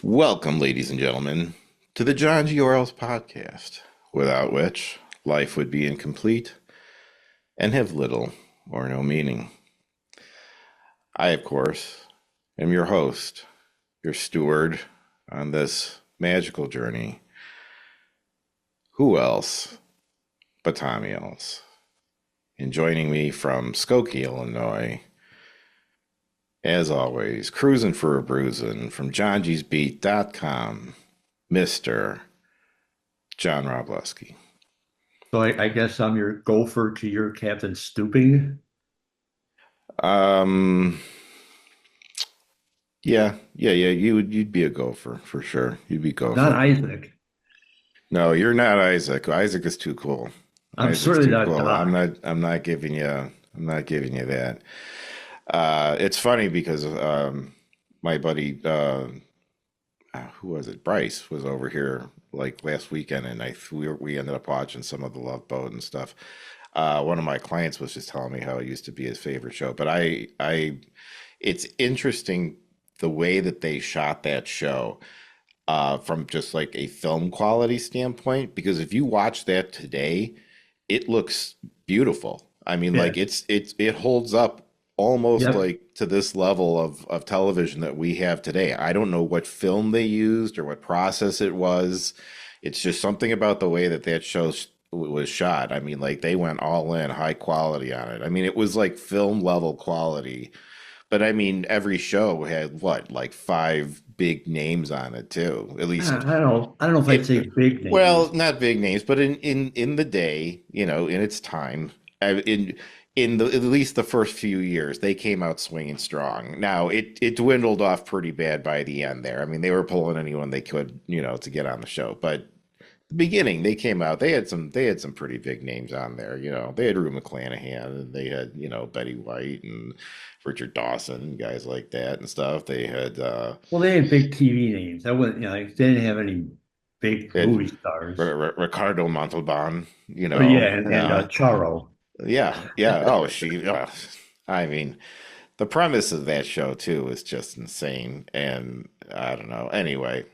Welcome, ladies and gentlemen, to the Johngy podcast, without which life would be incomplete and have little or no meaning. I, of course, am your host, your steward on this magical journey. Who else but Tommy else? And joining me from Skokie, Illinois, as always, cruising for a bruising from johngysbeat.com, Mr. John Robleski. So I guess I'm your gopher to your Captain Stooping. Um, yeah, you'd be a gopher for sure. You'd be Not gopher. Isaac. No, you're not Isaac. Isaac is too cool. I'm Isaac's certainly too not cool. Doc. I'm not giving you that. It's funny because my buddy who was it? Bryce was over here like last weekend, and we ended up watching some of the Love Boat and stuff. One of my clients was just telling me how it used to be his favorite show, but it's interesting the way that they shot that show from just like a film quality standpoint. Because if you watch that today, it looks beautiful. I mean, Yeah. like it holds up almost Yep. like to this level of television that we have today. I don't know what film they used or what process it was. It's just something about the way that was shot. I mean, like they went all in, high quality on it. I mean, it was like film level quality. But I mean, every show had what, like five big names on it too. At I least I don't know if I'd it, say big well, names. not big names, but in the day, in its time, in the at least the first few years, they came out swinging strong. Now it dwindled off pretty bad by the end there. I mean, they were pulling anyone they could, to get on the show. But the beginning, they came out. They had some pretty big names on there. They had Rue McClanahan, and they had Betty White and Richard Dawson and guys like that and stuff. They had Well, they had big TV names. I wouldn't, they didn't have any big they had movie stars. Ricardo Montalban. Oh yeah, and Charo. Yeah, yeah. Oh, I mean, the premise of that show too is just insane, and I don't know. Anyway,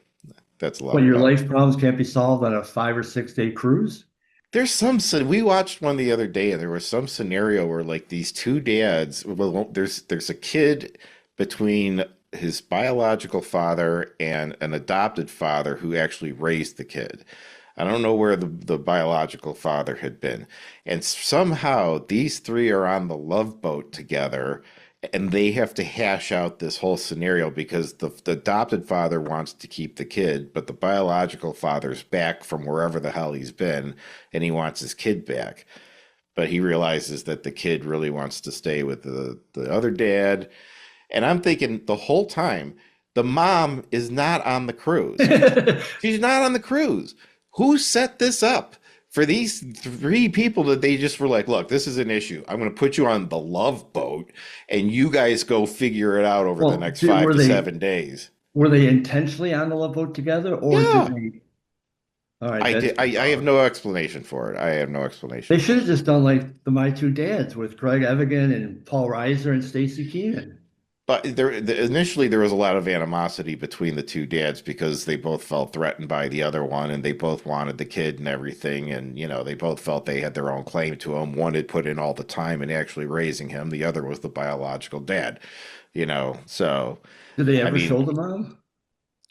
that's a lot Well, your about. life problems can't be solved on a 5 or 6 day cruise. There's we watched one the other day, and there was some scenario where like these two dads. Well, there's a kid between his biological father and an adopted father who actually raised the kid. I don't know where the biological father had been. And somehow these three are on the Love Boat together, and they have to hash out this whole scenario because the adopted father wants to keep the kid, but the biological father's back from wherever the hell he's been, and he wants his kid back. But he realizes that the kid really wants to stay with the other dad. And I'm thinking the whole time, the mom is not on the cruise. She's not on the cruise. Who set this up for these three people that they just were like, look, this is an issue. I'm going to put you on the Love Boat and you guys go figure it out over the Well, next five were to they 7 days. were they intentionally on the Love Boat together, or did Yeah. they? All right, I that's did. I have bizarre. no explanation for it. I have no explanation They for should it. have just done like the My Two Dads with Greg Evigan and Paul Reiser and Stacey Keenan. But initially there was a lot of animosity between the two dads because they both felt threatened by the other one, and they both wanted the kid and everything, and they both felt they had their own claim to him. One had put in all the time in actually raising him. The other was the biological dad. So Did they I ever mean, show the mom?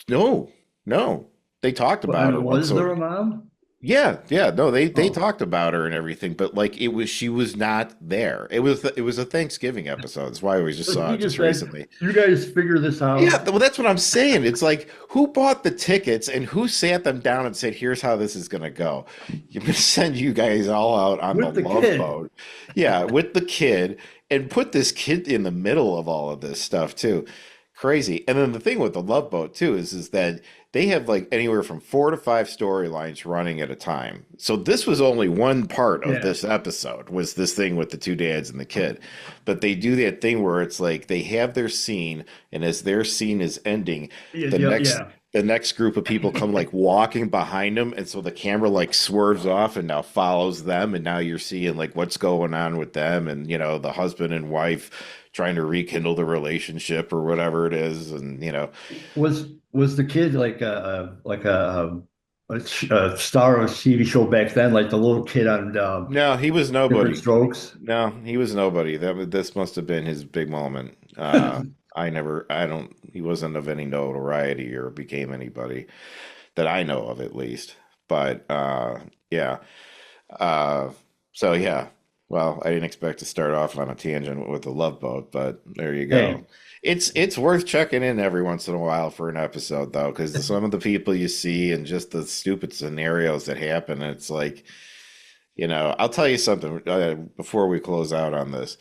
no, no, they talked Well, I about her mean, once. was there So a mom? yeah, no, they Oh, talked about her and everything, but like she was not there. It was a Thanksgiving episode. That's why we just so saw he it just just said, recently. "You guys figure this Yeah, out well, that's what I'm saying. It's like who bought the tickets and who sat them down and said, "Here's how this is going to go. You're going to send you guys all out on the with the Love kid." Boat, yeah, with the kid, and put this kid in the middle of all of this stuff too. Crazy. And then the thing with the Love Boat too is that they have like anywhere from 4 to 5 storylines running at a time. So this was only one part of Yeah, this episode was this thing with the two dads and the kid. But they do that thing where it's like they have their scene, and as their scene is ending, yeah, the yeah, next yeah. the next group of people come like walking behind him, and so the camera like swerves off and now follows them, and now you're seeing like what's going on with them, and the husband and wife trying to rekindle the relationship or whatever it is, and Was the kid a star of a TV show back then, like the little kid on no, he was Different nobody. Strokes? No, he was nobody. This must have been his big moment. I don't, he wasn't of any notoriety or became anybody that I know of at least. But yeah. Uh, so yeah. Well, I didn't expect to start off on a tangent with the Love Boat, but there you go. Hey, It's worth checking in every once in a while for an episode though, because some of the people you see and just the stupid scenarios that happen, it's like, I'll tell you something before we close out on this.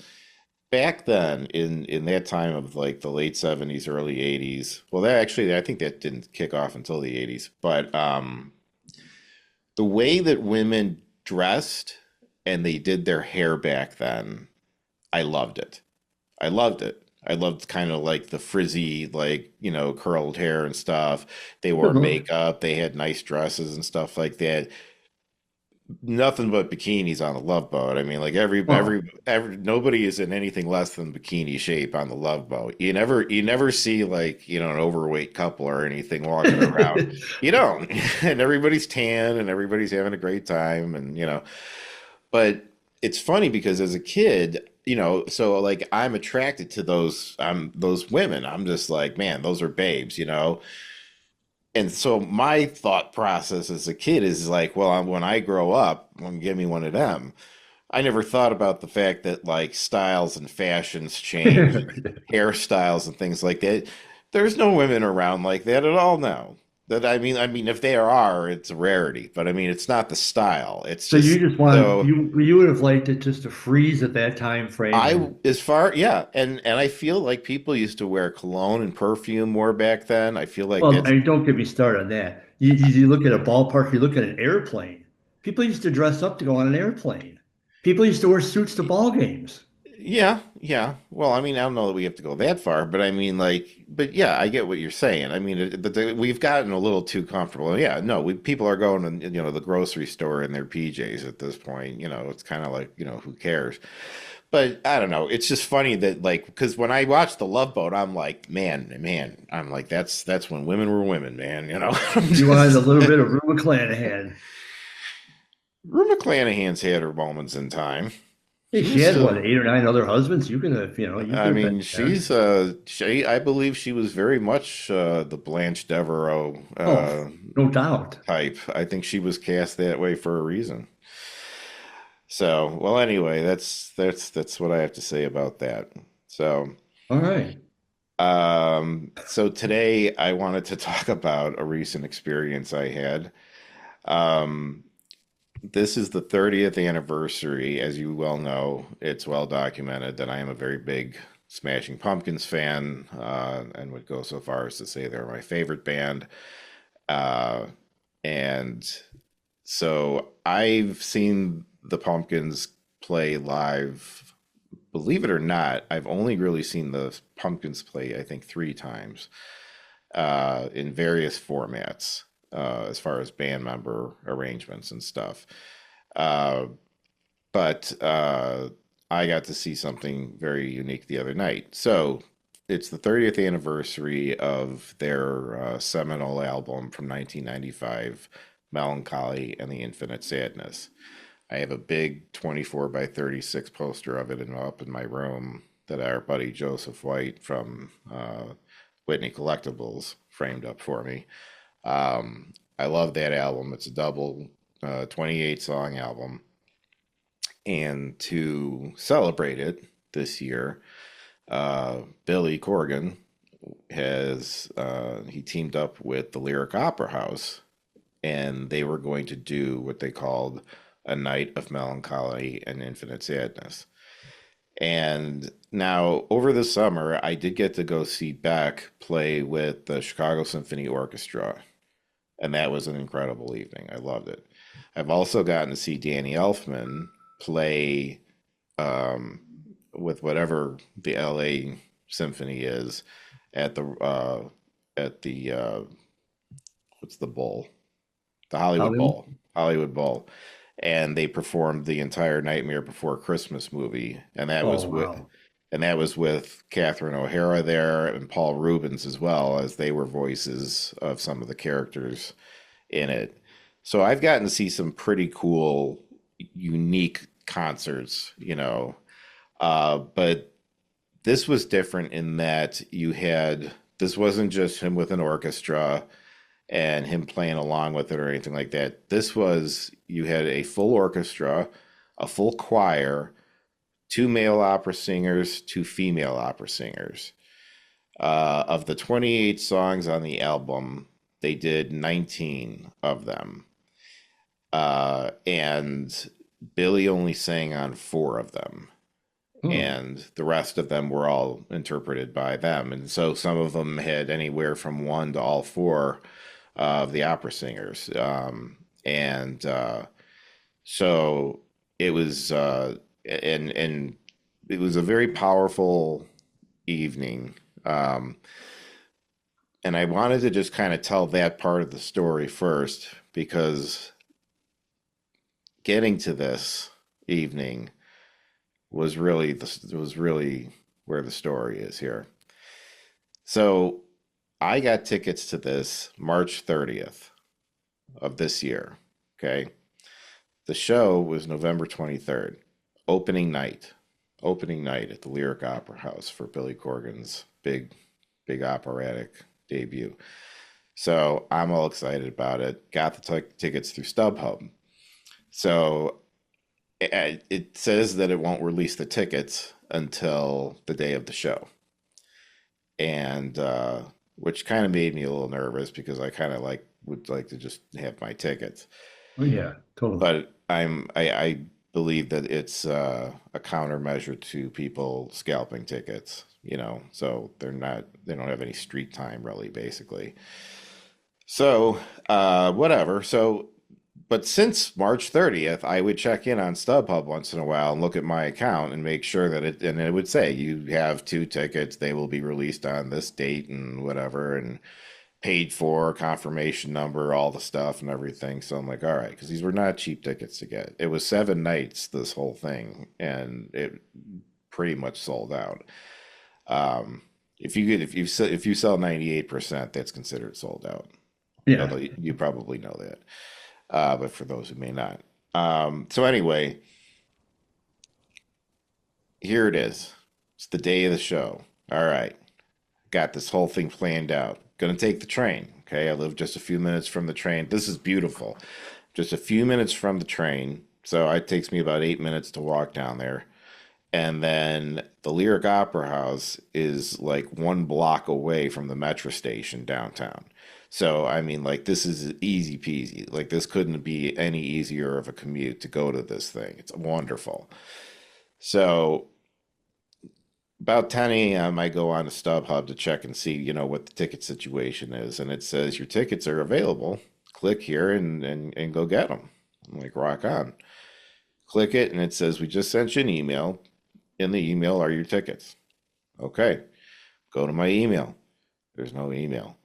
Back then, in that time of like the late 70s, early 80s, well, that actually, I think that didn't kick off until the 80s, but the way that women dressed and they did their hair back then, I loved it. I loved it. I loved kind of like the frizzy, like, curled hair and stuff. They wore good look. makeup, they had nice dresses and stuff like that. Nothing but bikinis on the Love Boat. I mean, like Oh. nobody is in anything less than bikini shape on the Love Boat. You never see like, an overweight couple or anything walking around. You don't. And everybody's tan and everybody's having a great time and but it's funny because as a kid, so like I'm attracted to those women. I'm just like, man, those are babes. And so my thought process as a kid is like, well, when I grow up, give me one of them. I never thought about the fact that like styles and fashions change, hairstyles and things like that. There's no women around like that at all now. That I mean, if there are, it's a rarity. But I mean, it's not the style. It's So you just just wanted so you would have liked it just to freeze at that time frame and yeah, and I feel like people used to wear cologne and perfume more back then. I feel like well, that's and don't get me started on that. You look at a ballpark, you look at an airplane. People used to dress up to go on an airplane. People used to wear suits to ball games. Yeah, yeah. Well, I mean, I don't know that we have to go that far, but I mean, like, but yeah, I get what you're saying. I mean, we've gotten a little too comfortable. Yeah, no, people are going to, the grocery store in their PJs at this point. It's kind of like, who cares? But I don't know. It's just funny that like, because when I watch The Love Boat, I'm like, man, I'm like, that's when women were women, man. I'm You wanted a just. little bit of Rue McClanahan. Rue McClanahan's had her moments in time. Hey, she She's had what, still. 8 or 9 other husbands? You I could have mean, been there. I believe she was very much the Blanche Devereaux Oh, no doubt. type. I think she was cast that way for a reason. So, well, anyway, that's what I have to say about that. So, All right. so today I wanted to talk about a recent experience I had. Um, this is the 30th anniversary, as you well know. It's well documented that I am a very big Smashing Pumpkins fan, and would go so far as to say they're my favorite band. Uh, and so I've seen the Pumpkins play live. Believe it or not, I've only really seen the Pumpkins play, I think, 3 times in various formats as far as band member arrangements and stuff. Uh, but I got to see something very unique the other night. So it's the 30th anniversary of their seminal album from 1995, Mellon Collie and the Infinite Sadness. I have a big 24 by 36 poster of it up in my room that our buddy Joseph White from Whitney Collectibles framed up for me. I love that album. It's a double 28 song album. And to celebrate it this year, Billy Corgan he teamed up with the Lyric Opera House, and they were going to do what they called a night of melancholy and infinite sadness. And now over the summer, I did get to go see Beck play with the Chicago Symphony Orchestra, and that was an incredible evening. I loved it. I've also gotten to see Danny Elfman play um, with whatever the LA Symphony is at the what's the bowl? The Hollywood Hollywood. Bowl. Hollywood Bowl. And they performed the entire Nightmare Before Christmas movie, Oh wow. and that was with Catherine O'Hara there and Paul Rubens as well, as they were voices of some of the characters in it. So I've gotten to see some pretty cool, unique concerts, but this was different in that this wasn't just him with an orchestra and him playing along with it or anything like that. You had a full orchestra, a full choir, two male opera singers, two female opera singers. Of the 28 songs on the album, they did 19 of them. And Billy only sang on four of them. Hmm. And the rest of them were all interpreted by them. And so some of them had anywhere from one to all four of the opera singers. And so it was, and it was a very powerful evening. And I wanted to just kind of tell that part of the story first because getting to this evening was really where the story is here. So I got tickets to this March 30th of this year. Okay. The show was November 23rd, opening night, opening night at the Lyric Opera House for Billy Corgan's big operatic debut. So I'm all excited about it. Got the tickets through StubHub. So it says that it won't release the tickets until the day of the show, and which kind of made me a little nervous because I kind of would like to just have my tickets. Oh yeah, totally. But I believe that it's a countermeasure to people scalping tickets, so they don't have any street time really, basically. So whatever. But since March 30th, I would check in on StubHub once in a while and look at my account and make sure that and it would say you have two tickets, they will be released on this date and whatever, and paid for, confirmation number, all the stuff and everything. So I'm like, all right, because these were not cheap tickets to get. It was 7 nights, this whole thing, and it pretty much sold out. If you sell 98%, that's considered sold out. Yeah. Although you probably know that, but for those who may not. So anyway, here it is. It's the day of the show. All right, got this whole thing planned out. Gonna take the train. Okay, I live just a few minutes from the train. This is beautiful. Just a few minutes from the train. So it takes me about 8 minutes to walk down there. And then the Lyric Opera House is like 1 block away from the metro station downtown. So, I mean, like, this is easy peasy. Like, this couldn't be any easier of a commute to go to this thing. It's wonderful. So, about 10 a.m., I go on to StubHub to check and see, what the ticket situation is. And it says your tickets are available. Click here and go get them. I'm like, rock on. Click it, and it says, we just sent you an email. In the email are your tickets. Okay. Go to my email. There's no email.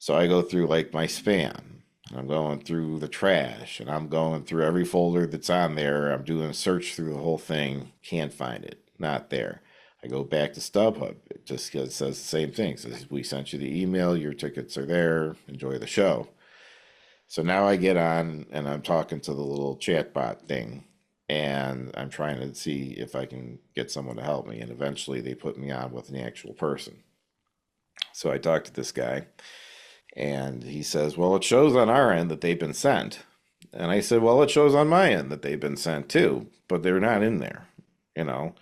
So I go through like my spam. I'm going through the trash and I'm going through every folder that's on there. I'm doing a search through the whole thing. Can't find it. Not there. I go back to StubHub. It says the same thing. It says, we sent you the email. Your tickets are there. Enjoy the show. So now I get on and I'm talking to the little chatbot thing and I'm trying to see if I can get someone to help me. And eventually they put me on with an actual person. So I talked to this guy and he says, well, it shows on our end that they've been sent. And I said, well, it shows on my end that they've been sent too, but they're not in there, you know?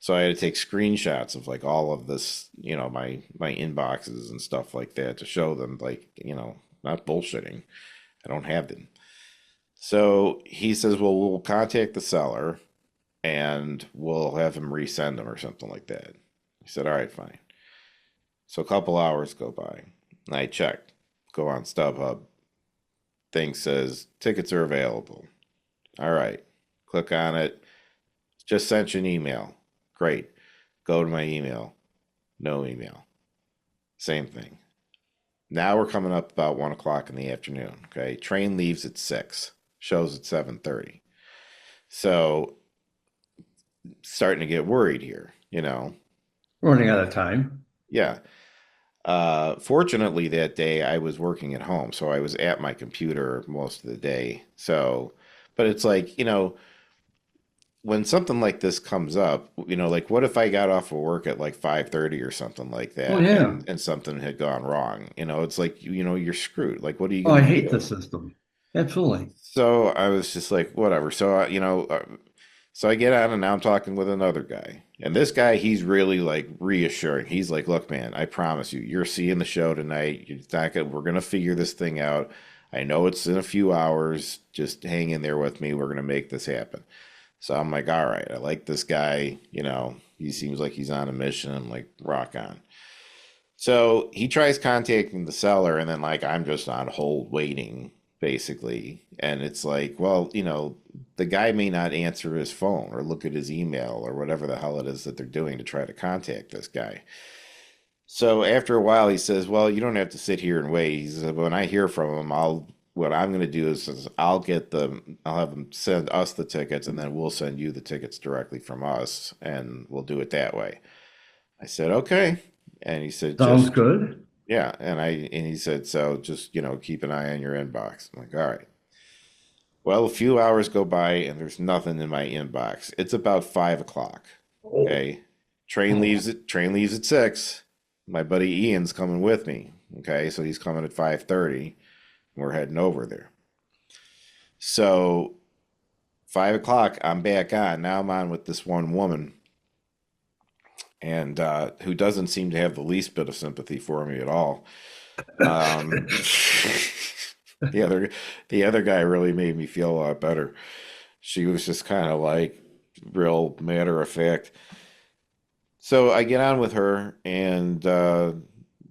So I had to take screenshots of like all of this, my inboxes and stuff like that to show them like, not bullshitting. I don't have them. So he says, well, we'll contact the seller and we'll have him resend them or something like that. He said, all right, fine. So a couple hours go by. And I check, go on StubHub. Thing says tickets are available. All right. Click on it. Just sent you an email. Great. Go to my email. No email. Same thing. Now we're coming up about 1 o'clock in the afternoon. Okay. Train leaves at 6, shows at 7:30. So starting to get worried here, you know. Running out of time. Yeah. Fortunately, that day I was working at home, so I was at my computer most of the day. So, but it's like, when something like this comes up, like what if I got off of work at like 5:30 or something like Oh that yeah. and something had gone wrong? It's like, you're screwed. Like, what are you Oh, I going to hate the do? system. Absolutely. So I was just like, whatever. So I get on and now I'm talking with another guy. And this guy, he's really like reassuring. He's like, look, man, I promise you, you're seeing the show tonight. We're gonna figure this thing out. I know it's in a few hours. Just hang in there with me. We're gonna make this happen. So I'm like, all right, I like this guy. He seems like he's on a mission. I'm like, rock on. So he tries contacting the seller, and then like I'm just on hold waiting, basically. And it's like, well, the guy may not answer his phone or look at his email or whatever the hell it is that they're doing to try to contact this guy. So after a while, he says, well, you don't have to sit here and wait. He said, when I hear from him, what I'm going to do is I'll have them send us the tickets, and then we'll send you the tickets directly from us, and we'll do it that way. I said, okay. And he said, Sounds just, good. yeah. And he said, so just, keep an eye on your inbox. I'm like, all right. Well, a few hours go by and there's nothing in my inbox. It's about 5 o'clock. Oh, Okay. Train leaves at 6. My buddy Ian's coming with me. Okay, so he's coming at 5:30. We're heading over there. So 5 o'clock, I'm back on. Now I'm on with this one woman, and who doesn't seem to have the least bit of sympathy for me at all. Um, the other the other guy really made me feel a lot better. She was just kind of like real matter of fact. So I get on with her, and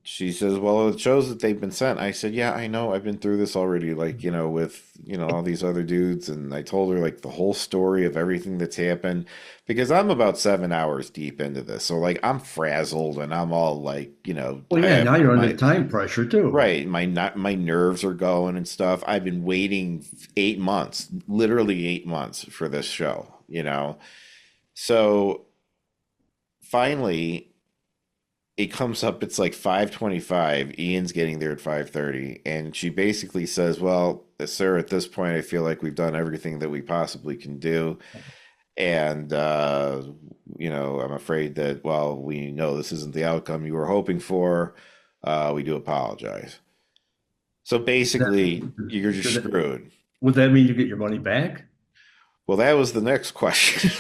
she says, "Well, it shows that they've been sent." I said, "Yeah, I know. I've been through this already. Like, with all these other dudes." And I told her like the whole story of everything that's happened, because I'm about 7 hours deep into this. So like I'm frazzled, and I'm all like, well, I yeah. have Now you're under my time pressure too. right, my nerves are going and stuff. I've been waiting 8 months, literally 8 months for this show. So finally it comes up, it's like 5:25. Ian's getting there at 5:30, and she basically says, well, sir, at this point I feel like we've done everything that we possibly can do. And I'm afraid that, well, we know this isn't the outcome you were hoping for. We do apologize. So That, basically, you're just does it, screwed. would that mean you get your money back? Well, that was the next question.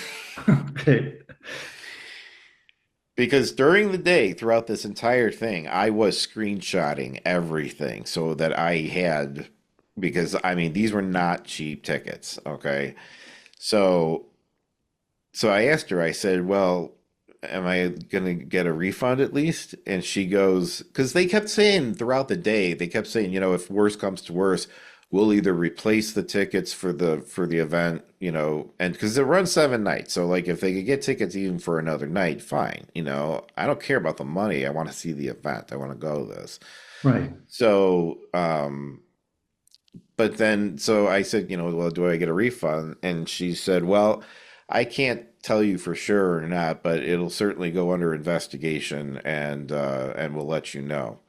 Okay. Because during the day, throughout this entire thing, I was screenshotting everything so that I had, because I mean, these were not cheap tickets, okay? So, so I asked her, I said, well, am I gonna get a refund at least? And she goes, because they kept saying throughout the day, they kept saying, if worse comes to worse, we'll either replace the tickets for the event, and because it runs 7 nights. So like if they could get tickets even for another night, fine. I don't care about the money. I want to see the event. I want to go to this. Right. So but then, so I said, well, do I get a refund? And she said, well, I can't tell you for sure or not, but it'll certainly go under investigation, and we'll let you know.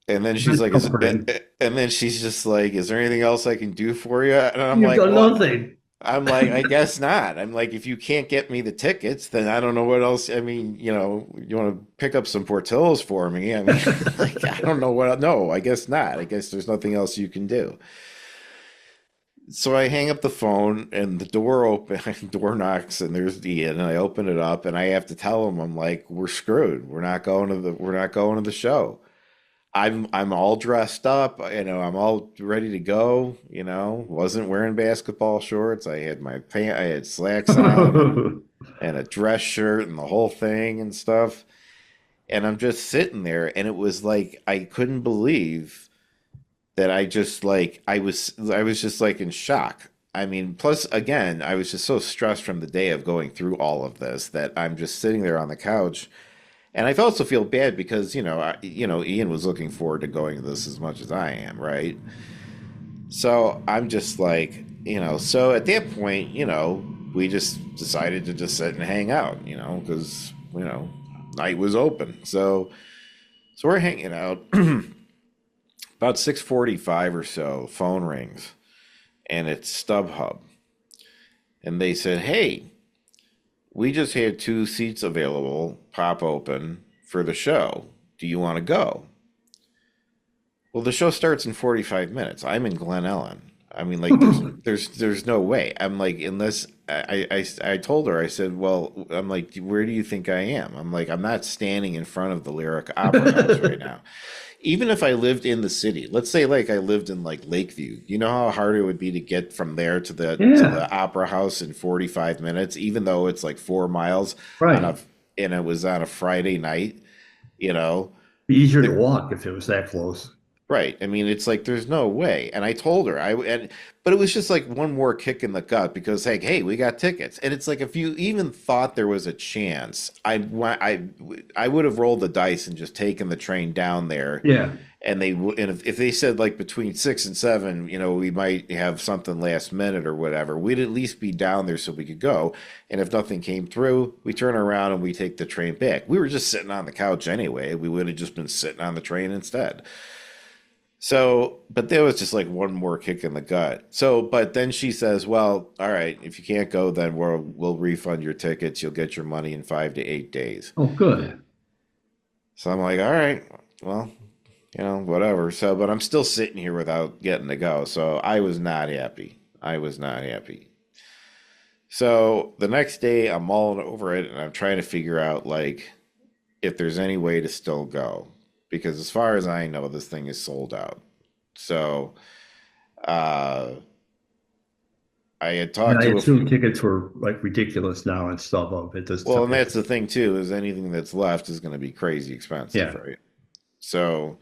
And then she's That's like, comforting. and then she's just like, is there anything else I can do for you? And I'm You've like, done well, nothing. I guess not. I'm like, if you can't get me the tickets, then I don't know what else. I mean, you want to pick up some Portillo's for me. I mean, like, I don't know what, no, I guess not. I guess there's nothing else you can do. So I hang up the phone, and the door open, door knocks, and there's Ian, and I open it up, and I have to tell him, I'm like, we're screwed. We're not going to the show. I'm all dressed up, I'm all ready to go, wasn't wearing basketball shorts. I had slacks on, and a dress shirt and the whole thing and stuff. And I'm just sitting there, and it was like I couldn't believe that I was just like in shock. I mean, plus again, I was just so stressed from the day of going through all of this that I'm just sitting there on the couch, And I also feel bad because, Ian was looking forward to going to this as much as I am, right? So I'm just like, so at that point, we just decided to just sit and hang out, because, night was open. So we're hanging out. About 6:45 or so, phone rings, and it's StubHub. And they said, "Hey, we just had two seats available, pop open for the show. Do you want to go?" Well, the show starts in 45 minutes. I'm in Glen Ellen. I mean, like, there's no way. I'm like, unless I told her, I said, well, I'm like, where do you think I am? I'm like, I'm not standing in front of the Lyric Opera House right now. Even if I lived in the city, let's say like I lived in like Lakeview, you know how hard it would be to get from there to Yeah, the Opera House in 45 minutes, even though it's like 4 miles on right. a and it was on a Friday night, you know. Be easier to walk if it was that close. Right. I mean, it's like there's no way. And I told her, but it was just like one more kick in the gut because, like, hey, we got tickets. And it's like if you even thought there was a chance, I would have rolled the dice and just taken the train down there. Yeah. And if they said like between 6 and 7, we might have something last minute or whatever, we'd at least be down there so we could go. And if nothing came through, we turn around and we take the train back. We were just sitting on the couch anyway. We would have just been sitting on the train instead. So, but there was just like one more kick in the gut. So, but then she says, "Well, all right, if you can't go, then we'll refund your tickets. You'll get your money in 5 to 8 days." Oh, good. So I'm like, "All right, well, whatever." So, but I'm still sitting here without getting to go. So I was not happy. I was not happy. So the next day, I'm mulling over it and I'm trying to figure out like if there's any way to still go because as far as I know, this thing is sold out. So uh, I had And talked I to a assume few. tickets were like ridiculous now and stuff of it. This, Well, and that's the thing too, is anything that's left is going to be crazy expensive, yeah. right? So,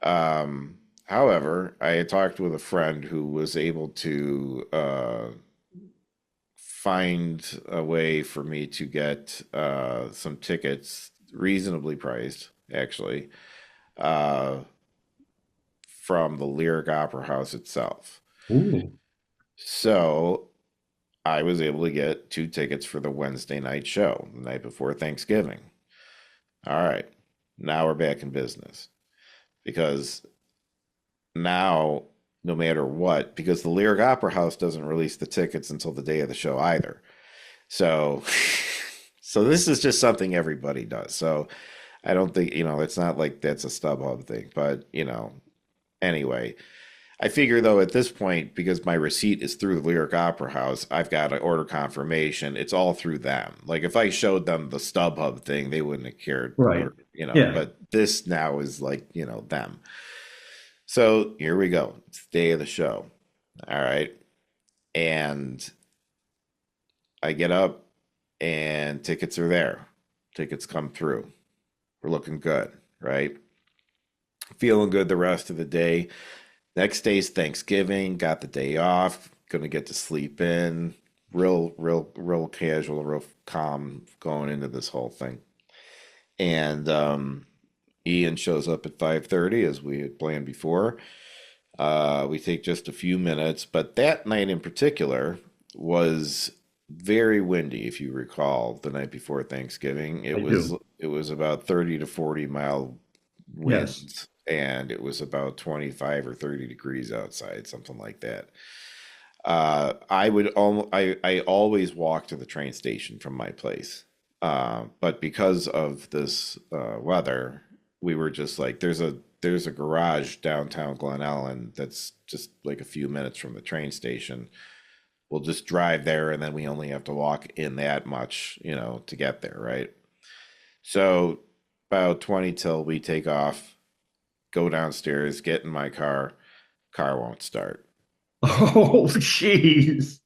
however, I had talked with a friend who was able to find a way for me to get some tickets reasonably priced, actually, uh, from the Lyric Opera House itself. Ooh. So I was able to get two tickets for the Wednesday night show, the night before Thanksgiving. All right, now we're back in business because now, no matter what, because the Lyric Opera House doesn't release the tickets until the day of the show either. So, so this is just something everybody does. So I don't think, it's not like that's a StubHub thing, but, anyway. I figure though at this point, because my receipt is through the Lyric Opera House, I've got to order confirmation. It's all through them. Like if I showed them the StubHub thing, they wouldn't have cared, Right. or Yeah. but this now is like, them. So here we go. It's the day of the show. All right. And I get up and tickets are there. Tickets come through. We're looking good, right? Feeling good the rest of the day. Next day's Thanksgiving, got the day off, gonna get to sleep in. Real casual, real calm going into this whole thing. And Ian shows up at 5:30 as we had planned before. We take just a few minutes, but that night in particular was very windy, if you recall, the night before Thanksgiving. I It was do. it was about 30 to 40-mile Yes. winds and it was about 25 or 30 degrees outside, something like that. I always walk to the train station from my place. But because of this weather, we were just like there's a garage downtown Glen Ellen that's just like a few minutes from the train station. We'll just drive there and then we only have to walk in that much, to get there, right? So about 20 till we take off, go downstairs, get in my car won't start. Oh, jeez.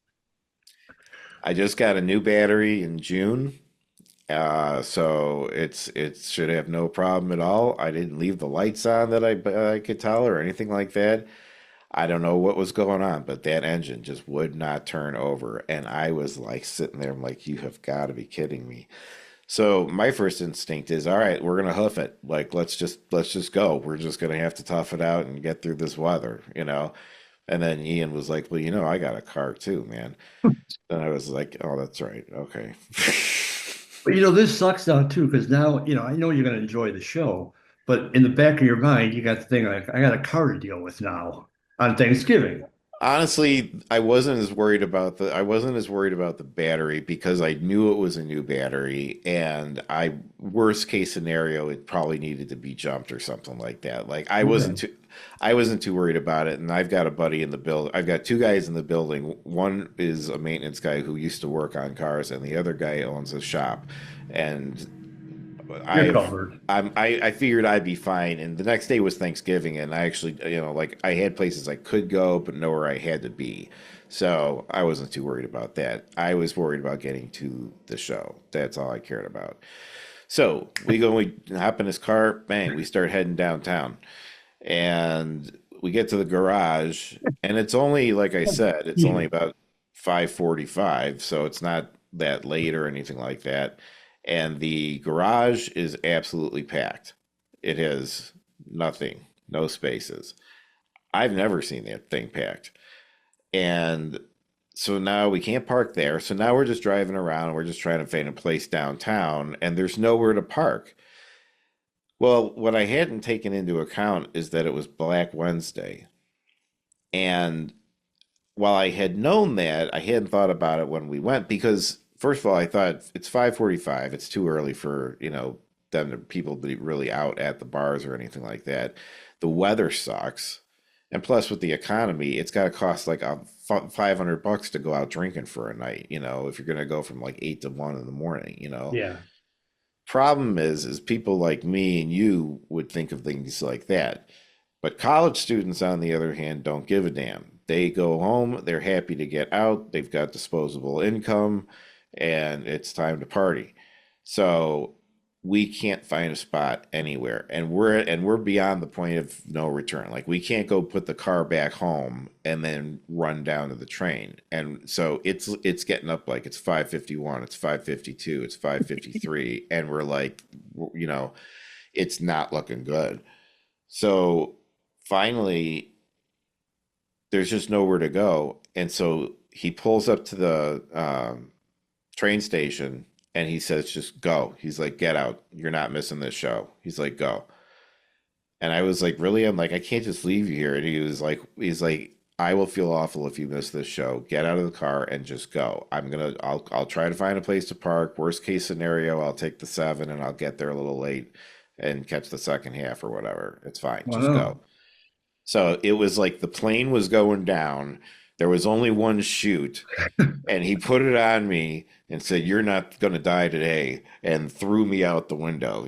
I just got a new battery in June. So it should have no problem at all. I didn't leave the lights on that I could tell or anything like that. I don't know what was going on, but that engine just would not turn over. And I was like sitting there, I'm like, you have got to be kidding me. So my first instinct is, all right, we're gonna hoof it. Like let's just go. We're just gonna have to tough it out and get through this weather, you know. And then Ian was like, well, I got a car too, man. And I was like, oh, that's right. Okay. But this sucks now too, because now, I know you're going to enjoy the show, but in the back of your mind, you got the thing like, I got a car to deal with now on Thanksgiving. Honestly, I wasn't as worried about the battery because I knew it was a new battery and worst case scenario it probably needed to be jumped or something like that. Like Okay. I wasn't too worried about it, and I've got a buddy in the building. I've got two guys in the building. One is a maintenance guy who used to work on cars and the other guy owns a shop. And You're I've covered. I figured I'd be fine. And the next day was Thanksgiving, and I actually, like I had places I could go, but nowhere I had to be. So I wasn't too worried about that. I was worried about getting to the show. That's all I cared about. So we hop in his car, bang, we start heading downtown. And we get to the garage, and it's only, like I said, it's only Even. about 5:45, so it's not that late or anything like that. And the garage is absolutely packed. It has nothing, no spaces. I've never seen that thing packed. And so now we can't park there. So now we're just driving around. We're just trying to find a place downtown, and there's nowhere to park. Well, what I hadn't taken into account is that it was Black Wednesday. And while I had known that, I hadn't thought about it when we went because first of all, I thought it's 5:45. It's too early for, people to be really out at the bars or anything like that. The weather sucks. And plus with the economy, it's got to cost like 500 bucks to go out drinking for a night, if you're going to go from like 8 to 1 in the morning. Yeah. Problem is people like me and you would think of things like that. But college students, on the other hand, don't give a damn. They go home, they're happy to get out, they've got disposable income, and it's time to party. So we can't find a spot anywhere, and we're beyond the point of no return. Like we can't go put the car back home and then run down to the train. And so it's getting up like it's 5:51, it's 5:52, it's 5:53, and we're like, you know, it's not looking good. So finally, there's just nowhere to go. And so he pulls up to the train station and he says, just go. He's like, get out. You're not missing this show. He's like, go. And I was like, really? I'm like, I can't just leave you here. And he's like, I will feel awful if you miss this show. Get out of the car and just go. I'll try to find a place to park. Worst case scenario, I'll take the 7 and I'll get there a little late and catch the second half or whatever. It's fine. Just go. Wow. So it was like the plane was going down. There was only one chute, and he put it on me and said, "You're not going to die today," and threw me out the window.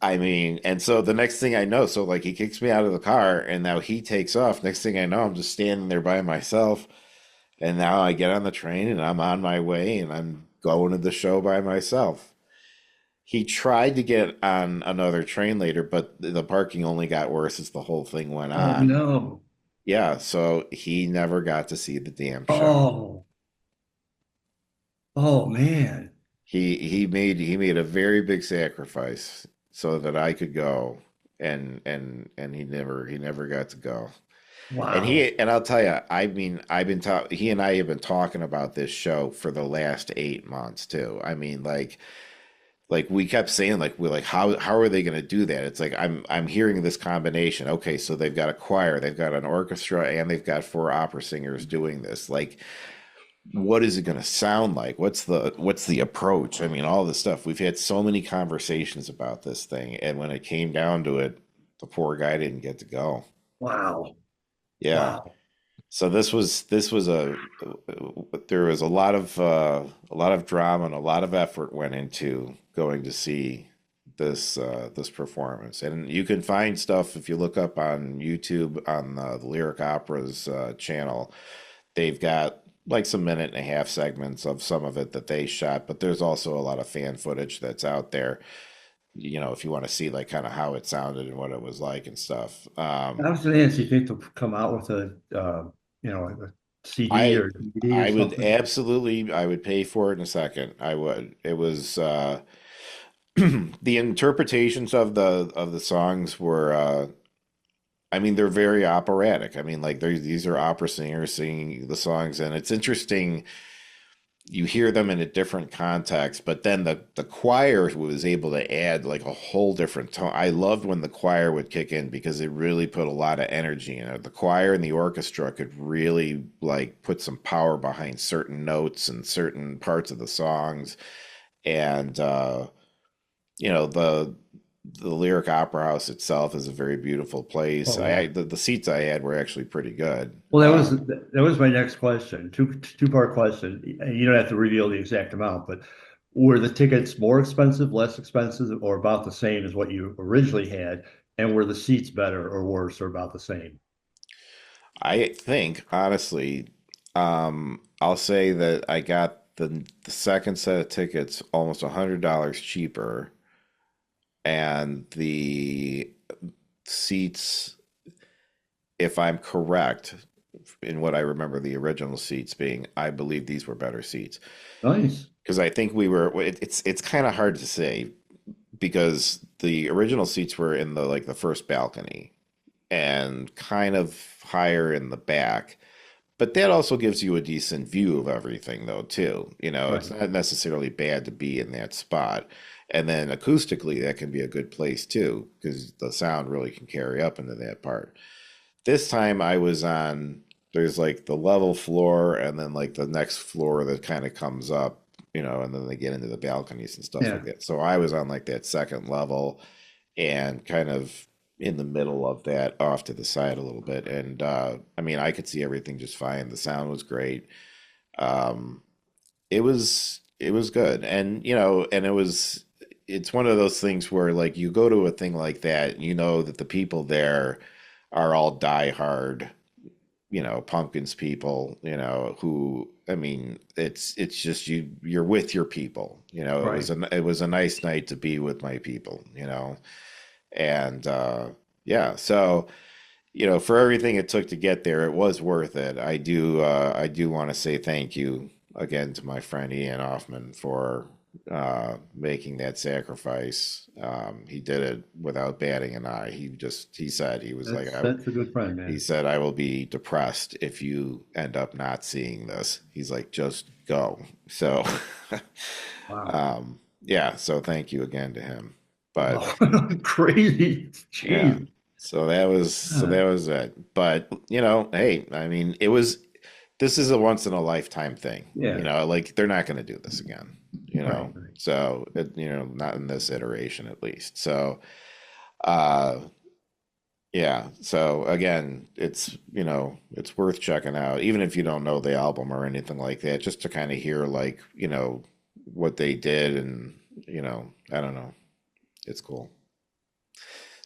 I mean, and so the next thing I know, so like he kicks me out of the car, and now he takes off. Next thing I know, I'm just standing there by myself, and now I get on the train and I'm on my way, and I'm going to the show by myself. He tried to get on another train later, but the parking only got worse as the whole thing went Oh on. no. Yeah, so he never got to see the damn show. Oh. Oh man. He made a very big sacrifice so that I could go, and he never got to go. Wow. And I'll tell you, I mean, he and I have been talking about this show for the last 8 months too. I mean, like we kept saying like we're like how are they going to do that? It's like I'm hearing this combination. Okay, so they've got a choir, they've got an orchestra, and they've got four opera singers doing this. Like what is it going to sound like? What's the approach? I mean, all this stuff. We've had so many conversations about this thing, and when it came down to it, the poor guy didn't get to go. Wow. Yeah. Wow. So this was there was a lot of drama and a lot of effort went into going to see this performance. And you can find stuff if you look up on YouTube on the Lyric Opera's channel. They've got like some minute and a half segments of some of it that they shot, but there's also a lot of fan footage that's out there. If you want to see like kind of how it sounded and what it was like and stuff. I was going to ask, you think they'll come out with a, CD I or DVD or I would something? absolutely I would pay for it in a second. I would. It was the interpretations of the songs were I mean they're very operatic. I mean like these are opera singers singing the songs and it's interesting you hear them in a different context, but then the choir was able to add like a whole different tone. I loved when the choir would kick in because it really put a lot of energy in it. The choir and the orchestra could really like put some power behind certain notes and certain parts of the songs. And you know, the Lyric Opera House itself is a very beautiful place. Oh yeah. The seats I had were actually pretty good. Well, that was my next question. Two-part question. You don't have to reveal the exact amount, but were the tickets more expensive, less expensive, or about the same as what you originally had? And were the seats better or worse or about the same? I think, honestly, I'll say that I got the second set of tickets almost $100 cheaper, and the seats, if I'm correct in what I remember the original seats being, I believe these were better seats Nice. because I think we were. It's kind of hard to say because the original seats were in the like the first balcony and kind of higher in the back. But that also gives you a decent view of everything, though, too. You know, it's Right. not necessarily bad to be in that spot. And then acoustically, that can be a good place, too, because the sound really can carry up into that part. This time I was on, there's like the level floor and then like the next floor that kind of comes up, you know, and then they get into the balconies and stuff like Yeah. that. So I was on like that second level and kind of in the middle of that off to the side a little bit. And I mean, I could see everything just fine. The sound was great. Um, it was good. And you know, and it's one of those things where like you go to a thing like that, you know that the people there are all diehard, you know, Pumpkins people, you know, who I mean, it's just you're with your people, you know. Right. It was a nice night to be with my people, you know. And yeah, so you know, for everything it took to get there, it was worth it. I do want to say thank you again to my friend Ian Hoffman for making that sacrifice. He did it without batting an eye. He said he was like That's a good friend, he man. said I will be depressed if you end up not seeing this. He's like just go. So Wow. yeah, so thank you again to him. But Oh, crazy. yeah. Jeez. So that was it. But, you know, hey, I mean, this is a once in a lifetime thing. You Yeah. know, like they're not going to do this again, you Right. know. Right. So, you know, not in this iteration at least. So, uh yeah. So again, it's, you know, it's worth checking out even if you don't know the album or anything like that, just to kind of hear like, you know, what they did and, you know, I don't know. It's cool.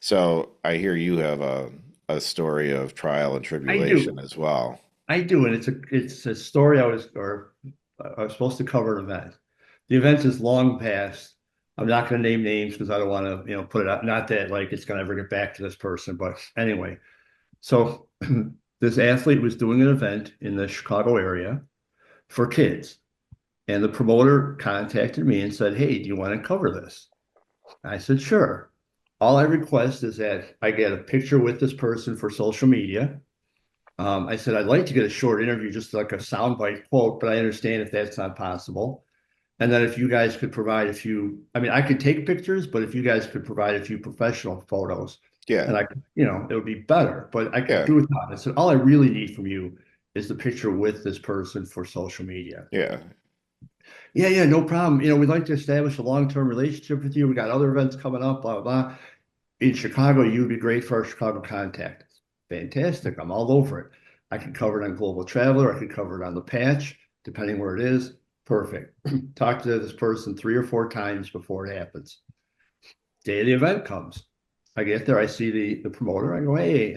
So I hear you have a story of trial and I tribulation do. as well. I do, and it's a story I was supposed to cover an event. The event is long past. I'm not going to name names because I don't want to, put it out. Not that like it's going to ever get back to this person, but anyway. So this athlete was doing an event in the Chicago area for kids, and the promoter contacted me and said, "Hey, do you want to cover this?" I said, "Sure." All I request is that I get a picture with this person for social media. I said, I'd like to get a short interview, just like a soundbite quote, but I understand if that's not possible. And then if you guys could provide a few, I mean, I could take pictures, but if you guys could provide a few professional photos, Yeah, and it would be better, but I could yeah, do without it. So all I really need from you is the picture with this person for social media. yeah, Yeah, yeah, no problem. We'd like to establish a long-term relationship with you. We got other events coming up, blah, blah, blah. In Chicago, you would be great for our Chicago contact. Fantastic. I'm all over it. I can cover it on Global Traveler. I can cover it on the patch, depending where it is. Perfect. Talk to this person 3 or 4 times before it happens. Day of the event comes. I get there. I see the promoter. I go, hey,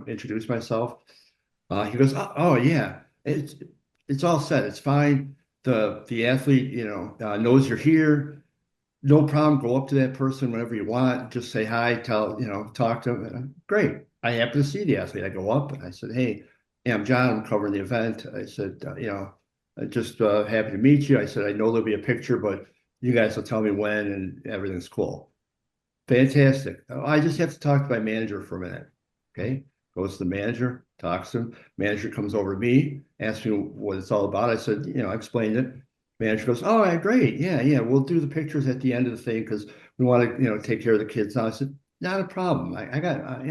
introduce myself. He goes, oh yeah, it's all set. It's fine. The athlete, knows you're here. No problem. Go up to that person whenever you want. Just say hi. Talk to them. Great. I happen to see the athlete. I go up and I said, hey, yeah, I'm John, I'm covering the event. I said, just happy to meet you. I said, I know there'll be a picture, but you guys will tell me when and everything's cool. Fantastic. I just have to talk to my manager for a minute. Okay. Goes to the manager, talks to him. Manager comes over to me, asks me what it's all about. I said, I explained it. Manager goes, all right, great. Yeah, yeah. We'll do the pictures at the end of the thing because we want to, take care of the kids now. I said, not a problem. I got,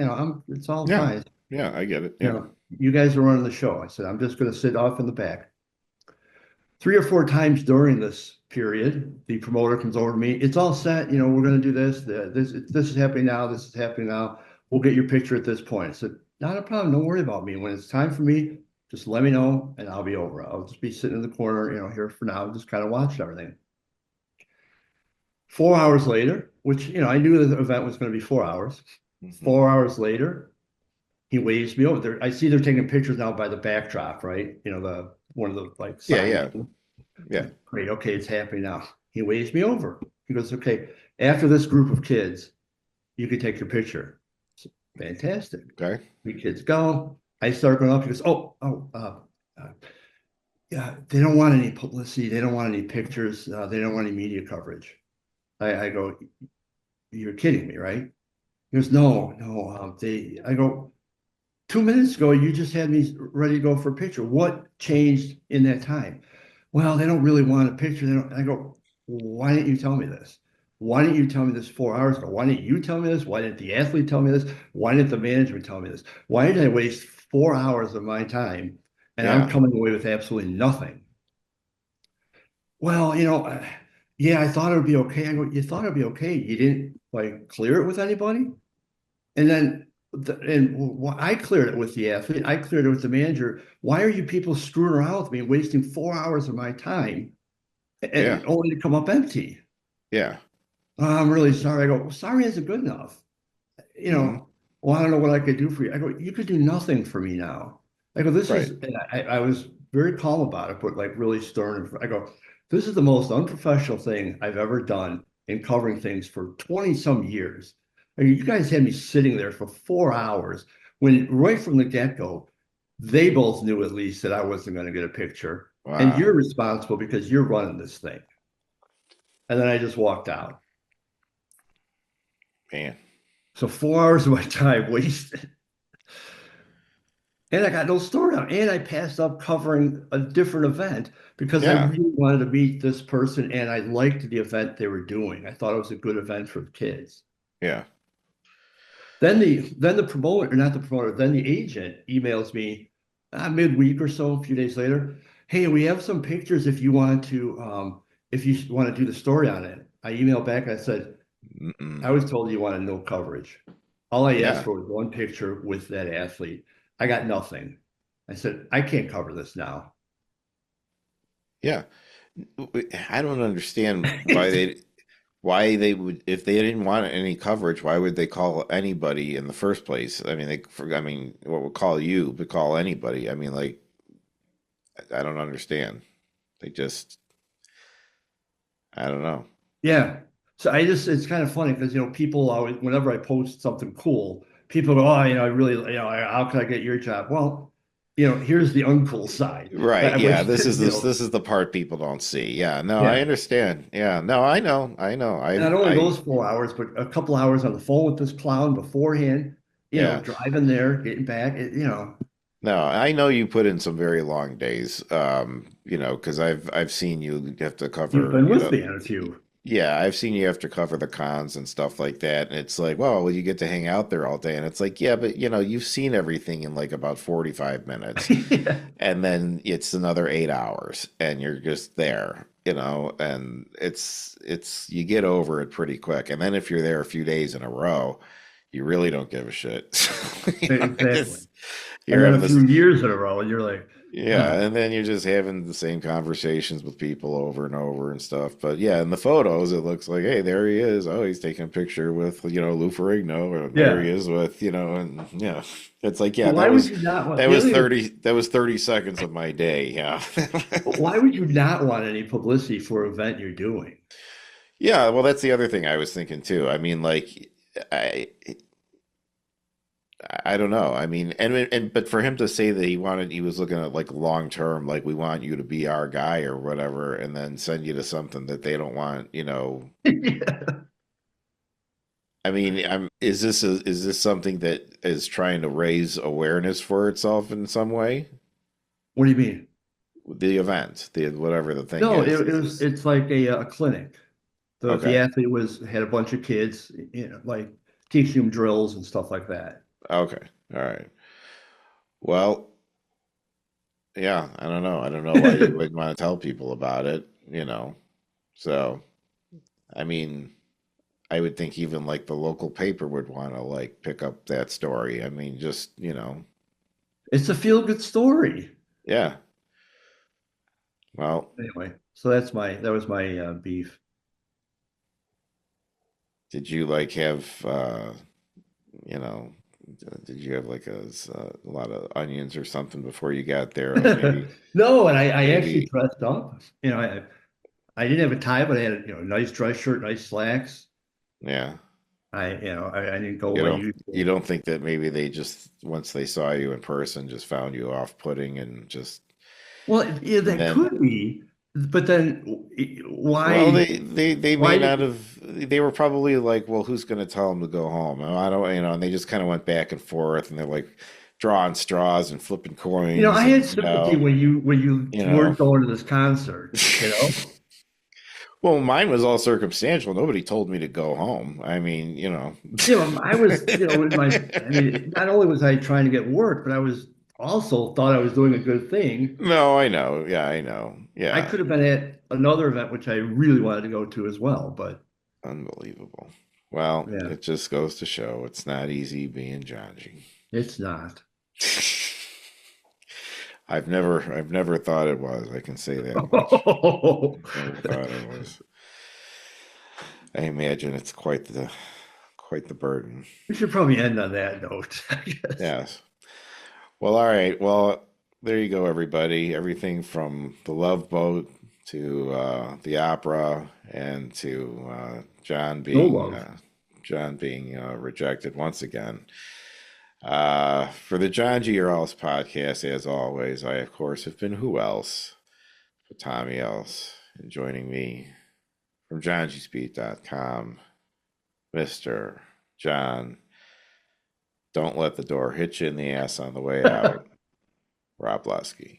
it's all Yeah. fine. Yeah, I get it. Yeah. You guys are running the show. I said, I'm just going to sit off in the back. 3 or 4 times during this period, the promoter comes over to me. It's all set. We're going to do this. This is happening now. This is happening now. We'll get your picture at this point. I said, not a problem. Don't worry about me. When it's time for me, just let me know and I'll be over. I'll just be sitting in the corner, here for now, just kind of watch everything. 4 hours later, which, I knew the event was going to be 4 hours. Mhm. 4 hours later, he waves me over there. I see they're taking pictures now by the backdrop, right? The one of the like Yeah, signs. yeah, yeah. Great. Okay, it's happening now. He waves me over. He goes, okay, after this group of kids, you can take your picture. Fantastic. Okay. 3 kids go. I start going up. He goes, yeah, they don't want any publicity. They don't want any pictures. They don't want any media coverage. I go, you're kidding me, right? He goes, no, no. I go, 2 minutes ago, you just had me ready to go for a picture. What changed in that time? Well, they don't really want a picture. They don't. I go, why didn't you tell me this? Why didn't you tell me this 4 hours ago? Why didn't you tell me this? Why didn't the athlete tell me this? Why didn't the management tell me this? Why did I waste 4 hours of my time and I'm Yeah. coming away with absolutely nothing? Well, yeah, I thought it would be okay. I go, you thought it would be okay. You didn't like clear it with anybody? And then I cleared it with the athlete. I cleared it with the manager. Why are you people screwing around with me, wasting 4 hours of my time Yeah. and only to come up empty? Yeah. "Oh, I'm really sorry." I go, well, sorry isn't good enough. You Hmm. know, well, I don't know what I could do for you. I go, you could do nothing for me now. I go, this is, Right. and I was very calm about it, but like really stern. I go, this is the most unprofessional thing I've ever done in covering things for 20 some years. I mean, you guys had me sitting there for 4 hours when right from the get-go, they both knew at least that I wasn't going to get a picture. And Wow. you're responsible because you're running this thing. And then I just walked out. Man. So 4 hours of my time wasted. And I got no story out. And I passed up covering a different event because I Yeah. really wanted to meet this person and I liked the event they were doing. I thought it was a good event for the kids. Yeah. Then the promoter, or not the promoter, then the agent emails me midweek or so, a few days later. Hey, we have some pictures if you want to do the story on it. I emailed back. I said, Mm-mm. I was told you wanted no coverage. All I asked Yeah. for was one picture with that athlete. I got nothing. I said, I can't cover this now. Yeah. I don't understand why they would, if they didn't want any coverage, why would they call anybody in the first place? I mean, what would call you, but call anybody? I mean, like, I don't understand. They just, I don't know. Yeah. So it's kind of funny because, people always, whenever I post something cool, people go, oh, I really, how can I get your job? Well, here's the uncool side. Right. I Yeah. wish, This is the part people don't see. Yeah. No, I yeah. understand. Yeah. No, I know. I know. Not only those 4 hours, but a couple hours on the phone with this clown beforehand, Yeah. driving there, getting back, No, I know you put in some very long days, because I've seen you have to you've cover, been with me on a few. yeah, I've seen you have to cover the cons and stuff like that. And it's like, well, you get to hang out there all day. And it's like, yeah, but you've seen everything in like about 45 minutes. Yeah. And then it's another 8 hours and you're just there, and you get over it pretty quick. And then if you're there a few days in a row, you really don't give a shit. Exactly. And You're then having a this. few years in a row, and you're like, Yeah, and then you're just having the same conversations with people over and over and stuff. But yeah, in the photos, it looks like, hey, there he is. Oh, he's taking a picture with, Lou Ferrigno, and there he yeah. is with, and yeah, it's like, yeah, But why would you not want that the was other? 30 seconds of my day. Yeah. But why would you not want any publicity for an event you're doing? Yeah, well, that's the other thing I was thinking too. I mean, like, I I don't know. I mean, and but for him to say that he was looking at like long term, like we want you to be our guy or whatever, and then send you to something that they don't want, Yeah. I mean, is this something that is trying to raise awareness for itself in some way? What do you mean? The event, the whatever the thing No, is this it's like a clinic. So if the okay? athlete had a bunch of kids, like teaching them drills and stuff like that. Okay, all right. Well, yeah, I don't know. I don't know why you wouldn't want to tell people about it. So, I mean, I would think even like the local paper would want to like pick up that story. I mean, just. It's a feel-good story. Yeah. Well, Anyway, so that was my beef. did you like have you know, did you have like a lot of onions or something before you got there? Like No, and I actually maybe, dressed up. I didn't have a tie, but I had a nice dress shirt, nice slacks. yeah. I didn't go You my don't you usual. don't think that maybe they just once they saw you in person just found you off-putting and just Well, yeah, and that then could be, but then well why? they may Why? not have they were probably like, well, who's going to tell them to go home? I don't, and they just kind of went back and forth and they're like drawing straws and flipping I coins had and sympathy when you you know weren't going to this concert. You know, well, mine was all circumstantial. Nobody told me to go home. I mean, I was, in my. I mean, not only was I trying to get work, but I was also thought I was doing a good thing. No, I know. Yeah, I know. I Yeah. could have been at another event which I really wanted to go to as well, but Unbelievable. Well, yeah, it just goes to show it's not easy being Johngy. it's not. I've never thought it was. I can say that much. I've never thought it was. I imagine it's quite the burden. We should probably end on that note, I guess. Yes. Well, all right. Well, there you go, everybody. Everything from the Love Boat to the opera and to No love. John being rejected once again. For the John G. Earls podcast, as always, I of course have been who else but Tommy Else, and joining me from johngyspeed.com, Mr. John. Don't let the door hit you in the ass on the way out. Rob Lusky.